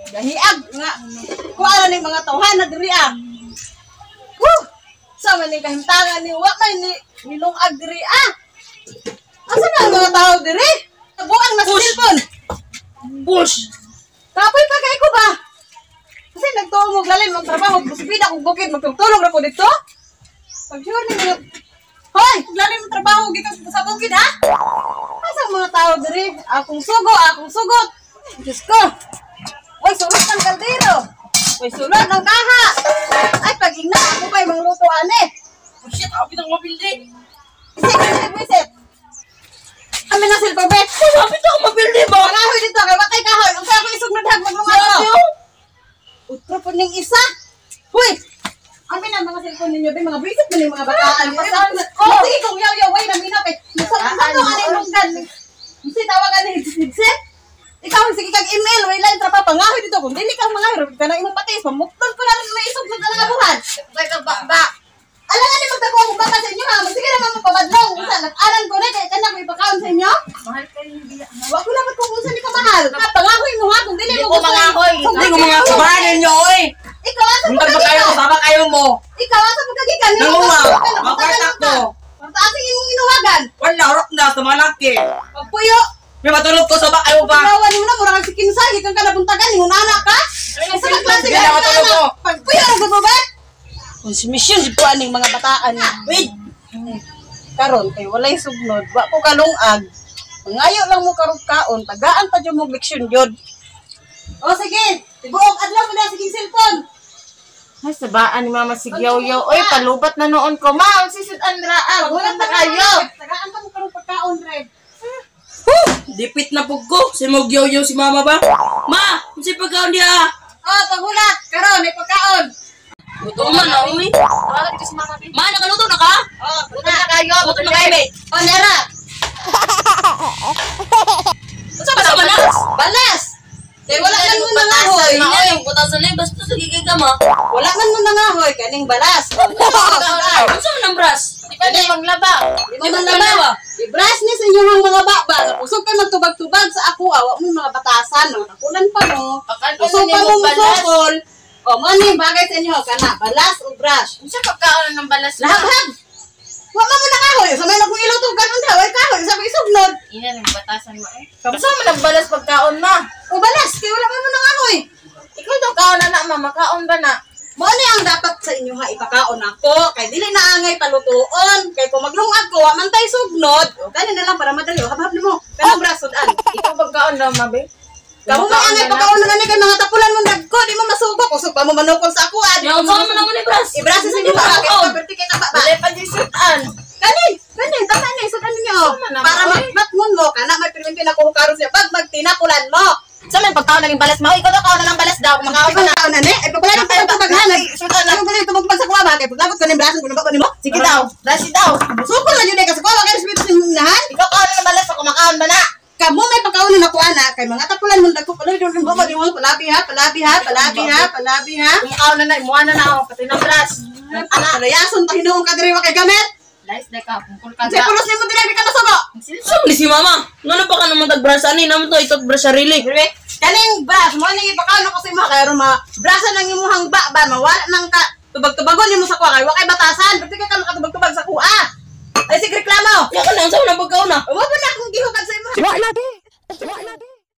Gahiag nga. Kuha ning mga tawhan na diri ah. Sa man ning kahimtangan ni wa man ni nilungag diri ah. Asa na ang mga tao diri? Buang na sa cellphone. Push! Kapoy pa kay ko ba? Kasi nagtuo mo lalim ng trabaho, busbida kung bukid magtulong ra ko dito. Pag sure ni mga hoy, lalim ng trabaho gikan sa bukid ha? Asa ang mga tao diri? Akong sugot. Diyos ko. Oy, sulod ng kaldero. Oy, sulod ng kaha. Ay, pag-igna ako pa yung mga lutuan eh. Oh shit, ako bitang mabildi. Visit. Amin na silpabet. Kapit ako mabildi ba? Pangahoy dito, kay watay kahoy. Kung saan ako isog naghag maglungan. Utro po ning isa. Huy! Amin na mga cellphone ninyo, mga visit mo ng mga bataan. Sige kung yaw-yaw, na minaw kay. Saan to anong lunggan? Kasi tawagan ni Hidsit. Ikaw, sige kag email, way lang trapa pangahoy dito. Kung dili ka mangahoy, ka na imong patis, mamuktol ko lang may isog sa talaga buhat. Kay ka ba. Alam nga ni magdako ako baka sa inyo ha. Sige naman magpabadlong. Unsa nag-aral ko na kay kana ko ipakaon sa inyo. Mahal kayo hindi. Wa ko dapat kung unsa ni ka mahal. Pangahoy mo ha kung dili mo mangahoy. Hindi ko mga kabahan niyo oy. Ikaw asa mo kayo, baba kayo mo. Ikaw asa mo kagikan? Nangunga. Makartak ko. Pagtaas imong inuwagan. Wala rock na sa malaki. Pagpuyo. May matulog ko sa bakayo ba? Paglawan mo na mura kang sikinsay gikan ka nabuntagan ningon anak ka. Sa klase ka matulog ko. Pagpuyo ug ba? Mission si po aning mga bataan nga. Wait! Karon kay walay sugnod, wa ko kalungag. Ngayo lang mo karong kaon, tagaan pa jud mo leksyon jud. O sige, tibuok adlaw mo na sige cellphone. Ay, sabaan ni Mama si Yaw-Yaw. Oy, palubat na noon ko. Ma, sisid Andra. Wala na kayo. Tagaan pa mo karong pagkaon, Red. Dipit na pugko. Si Mogyoyo si Mama ba? Ma, si pagkaon dia. Oh, paghulat. Karon may pagkaon. Buto man na uy. Tawag si Mama. Ma, nakaluto na ka? Oh, Buto na kayo. Buto na kayo, mate. Oh, Nera. Sa balas? Balas. Kay wala man mo nangahoy. Yung butasan na basta sa gigay ka ma. Wala man mo nangahoy kaning balas. Ano sa nang bras? Di ba na maglaba? Di mo man labaw. I-brush ni sa inyong mga baba. Usog ka magtubag-tubag sa ako. Awa mo mga batasan. No? Nakulan pa mo. Usog pa mo musukol. O, mo ni bagay sa inyo. Kana, balas o brush. Sa pagkaon ng balas na. Lahag-hag. Wala mo nakahoy. Sa may nagkong ilutugan. Ang taway kahoy. Sa may sugnod. Ina ng batasan mo eh. Kamusta mo nagbalas pagkaon na? O balas. Kaya wala mo nakahoy. Ikaw daw kaon na na, Mama. Kaon ba na? Mo ni ang dapat sa inyo ha. Ipakaon ako. Kay dili na angay palutuon. Kay kung maglungag ko, waman tayo sugnod. O, ganun na lang para madali. O, habhab mo. Kanang brasudan. Ikaw pagkaon daw, Mabe? Kamu may angay pagkaon na kay mga tapulan mo nagko. Di mo masubok. Usog pa mo manukol sa ako. Yung saan mo naman ni bras? Ibrasa sa inyo ba? Kaya paperti kay taba ba? Wala pa di sutan. Kanin, tama na, isudan ninyo. Para magmatmon mo, kana may pirmintin ako hukaron siya. Pag magtinapulan mo. Sa man pagkaon naging balas mo? Ikaw daw kaon na ng balas daw. Kumakaon ka na. Ikaw na, ay pagpala ng pagpaghan. Ano ba ito magpag sa kuwa ba? Kaya paglabot ko ng braso, kung nabak mo? Sige daw. Rasi daw. Sukol na yun eh, kasi kuwa, kaya respeto sa hinahan. Ikaw kaon na ng balas. Kumakaon ba na? Kamu may pagkaunin ako anak, kay mga tapulan mo dagko pala yung mo yung palabi ha. Kumakaon na na. Imuha na na ako. Pati ng balas. Anak, layason ta hinuong ka diri wa kay gamit. Lais na ka. Pungkol ka Sa pulos nimo diri ka nasubo. Saan si Mama? Ngano pa ka naman tag-bras? Ano naman to? Ito bras sarili. Kaning bras mo ni ipakaon ko sa imo kay ma brasa nang imong ba mawala nang ka tubag-tubagon nimo sa kuha kay wa kay batasan. Pati ka makatubag-tubag sa kuha. Ay sige reklamo. Ya ka na, saan mo nang pagkaon na? Wa ba na akong gihukad sa imo? Wala di.